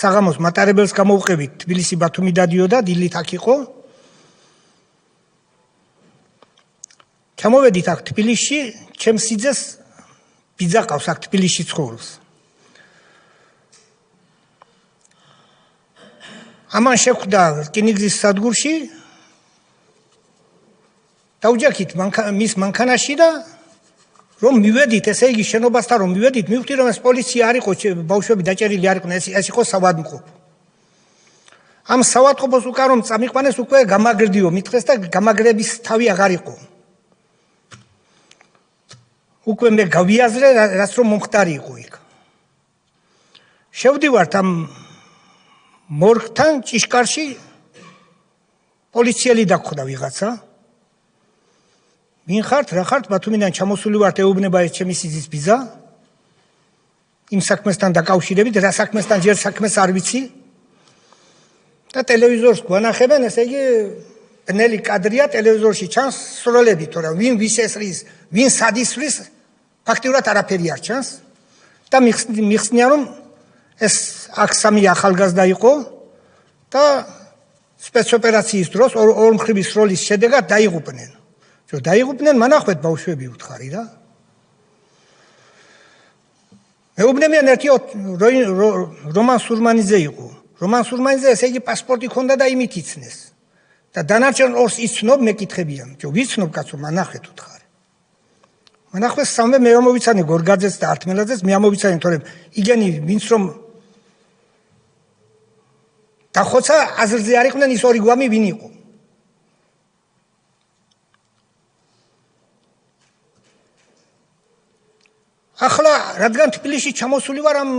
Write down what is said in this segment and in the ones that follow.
საღამოს მატარებელს გამოვყევით, თბილისი-ბათუმი დადიოდა, დილით აქ იყო. ჩამოვედით აქ თბილისში, ჩემს სიძეს ბიძა ყავს აქ თბილისში ცხოვრობს. ამან შეხვდა რკინიგზის სადგურში, დაუჯექით მის მანქანაში და რომ მივედით, ესე იგი შენობასთან რომ მივედით, მივხვდი რომ ეს პოლიცია არ იყო, ბავშვები დაჭერილი არ იყვნენ, ეს იყო საავადმყოფო. ამ საავადმყოფოს უკან რომ წამიყვანეს უკვე გამაგრდიო მითხრეს და გამაგრების თავი აღარ იყო. უკვე მე გავიაზრე, რაც რომ მომხდარი იყო იქ. შევდივართ ამ მორგთან ჭიშკარში პოლიციელი დაგხვდა ვიღაცა. ვინ ხართ, რა ხართ, ბათუმიდან ჩამოსული ვართ, ეუბნება ეს ჩემი სიძის ბიძა. იმ საქმესთან დაკავშირებით, რა საქმესთან ჯერ საქმეს არ ვიცი. და ტელევიზორს გვანახებენ, ესე იგი ბნელი კადრია ტელევიზორში ჩანს სროლები, თორემ ვინ ვის ესრის, ვინ სად ისვრის, ფაქტიურად არაფერი არ ჩანს. და მიხსნიან რომ ეს აქ სამი ახალგაზრდა იყო და სპეცოპერაციის დროს ორმხრივი სროლის შედეგად დაიღუპნენ. დაიღუპნენ, მანახვეთ ბავშვები უთხარი რა. მეუბნებიან ერთი რომან სურმანიძე იყო. რომან სურმანიძე ესე იგი პასპორტი ჰქონდა და იმით იცნეს. და დანარჩენ ორს იცნობ, მეკითხებიან. ვიცნობ კაცო, მანახვეთ უთხარი. მანახვეს სამე მე ამოვიცანე გორგაძეს და ართმელაძეს, მე ამოვიცანე, თორემ იგენი ვინც რომ დახოცა აზრზე არ იყვნენ ის ორი გვამი ვინ იყო. ახლა რადგან თბილისში ჩამოსული ვარ ამ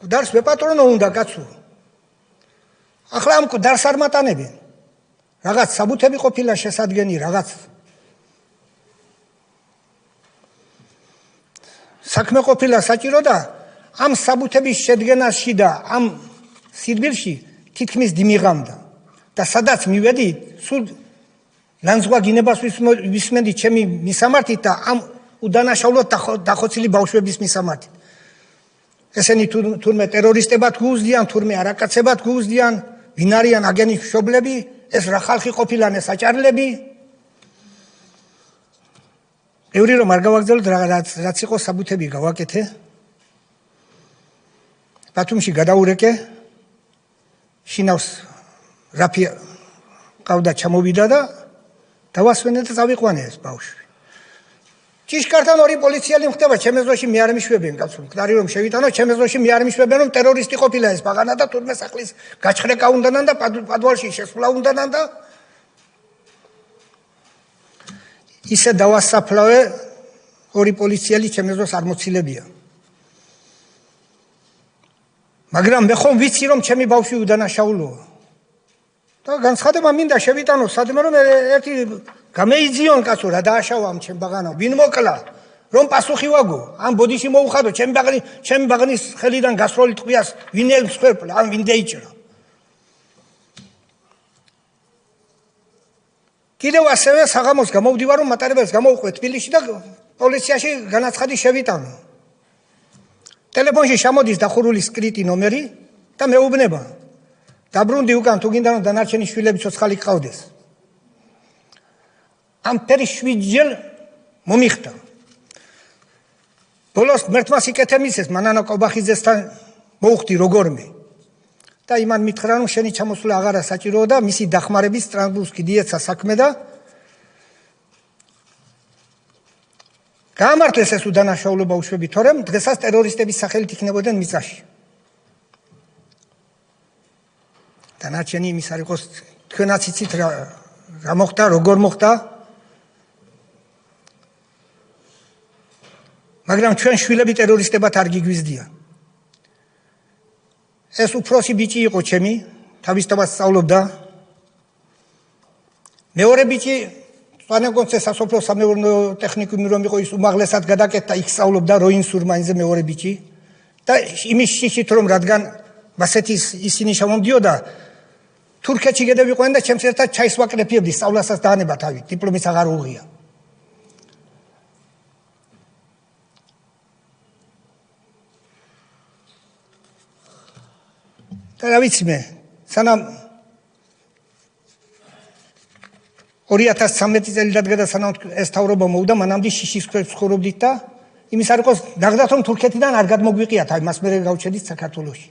გვდარს ვეპატრონო უნდა კაცო. ახლა ამ გვდარს არ მატანებენ. რაღაც საბუთები ყოფილა შესადგენი, რაღაც საქმე ყოფილა საჭირო და ამ საბუთების შედგენაში და ამ სირბილში თითქმის დიმიღამდა. და სადაც მივედი, სულ ლანძღვა გინებას ვისმენდი ჩემი მისამართით და ამ უდანაშაულოდ დახოცილი ბავშვების მისამართით. ესენი თურმე ტერორისტებად გუუზდიან, თურმე არაკაცებად გუუზდიან, ვინ არიან აგენი მშობლები, ეს რა ხალხი ყოფილან ეს აჭარლები. ევრი რომ არ გავაგზავნოთ რაც იყო საბუთები გავაკეთე. ბათუმში გადაურეკე. შინავს რაფი ყავდა ჩამოვიდა და დავასვენე და წავიყვანე ეს ბავშვი. ჭიშკართან ორი პოლიციელი მხდება, ჩემს დროში მე არ მიშვებენ კაცო. მკვდარი რომ შევიტანო, ჩემს დროში მე არ მიშვებენ რომ ტერორისტი ყოფილა ეს ბაღანა და თურმე სახლის გაჩხრეკა უნდანან და პადვალში შესვლა უნდანან და ისე დავასაფლავე ორი პოლიციელი ჩემს დროს არ მოცილებია. მაგრამ მე ხომ ვიცი რომ ჩემი ბავშვი უდანაშაულოა. და განცხადება მინდა შევიტანო სადმე რომ ერთი გამეიძიონ კაცო რა დააშავა ამ ჩემ ბაღანა ვინ მოკლა რომ პასუხი ვაგო ამ ბოდიში მოუხადო ჩემი ბაღნის ხელიდან გასროლი ტყვიას ვინ ელმსხვერპლა ან ვინ დაიჭრა. კიდევ ასევე საღამოს გამოვდივარ რომ მატარებელს გამოვყვე თბილისში და პოლიციაში განაცხადი შევიტანო. ტელეფონში შემოდის დახურული სკრიტი ნომერი და მეუბნება დაბრუნდი უკან თუ გინდა რომ დანარჩენი შვილები ცოცხალი გყავდეს. ამ პერი 7 ჯერ მომიხდა. ბოლოს მერთმა სიკეთე მისცეს მანანა კობახიძესთან მოუხდი როგორმე. და იმან მითხრა რომ შენი ჩამოსვლა აღარა საჭიროა და მისი დახმარების სტრასბურგში დიეცა საქმე და გამართლეს ეს უდანაშაულო ბავშვები, თორემ დღესაც ტერორისტების სახელით იქნებოდნენ მიწაში. დანარჩენი იმის არ იყოს თქვენაც იცით რა მოხდა, როგორ მოხდა. მაგრამ ჩვენ შვილები ტერორისტებად არ გიგვიზდიან. ეს უფროსი ბიჭი იყო ჩემი, თავისთავად სწავლობდა. მეორე ბიჭი სვანეგონცე სასოფლო სამეურნეო ტექნიკუმი რომ იყო ის უმაღლესად გადაკეთდა, იქ სწავლობდა როინ სურმანიძე მეორე ბიჭი. და იმის შიშით რომ რადგან მასეთი ისინი შემომდიოდა თურქეთში გადავიყვნენ და ჩემს ერთად ჩაის ვაკრეფიებდი სწავლასაც დაანება თავი, დიპლომის აღარ უღია. და რა ვიცი მე, სანამ 2013 წელიწად და სანამ ეს თავრობა მოვიდა, მანამდე შიშის ქვეშ ცხოვრობდით და იმის არ იყოს, ნახდათ რომ თურქეთიდან არ გადმოგვიყიათ, აი მას მე გავჩედით საქართველოში.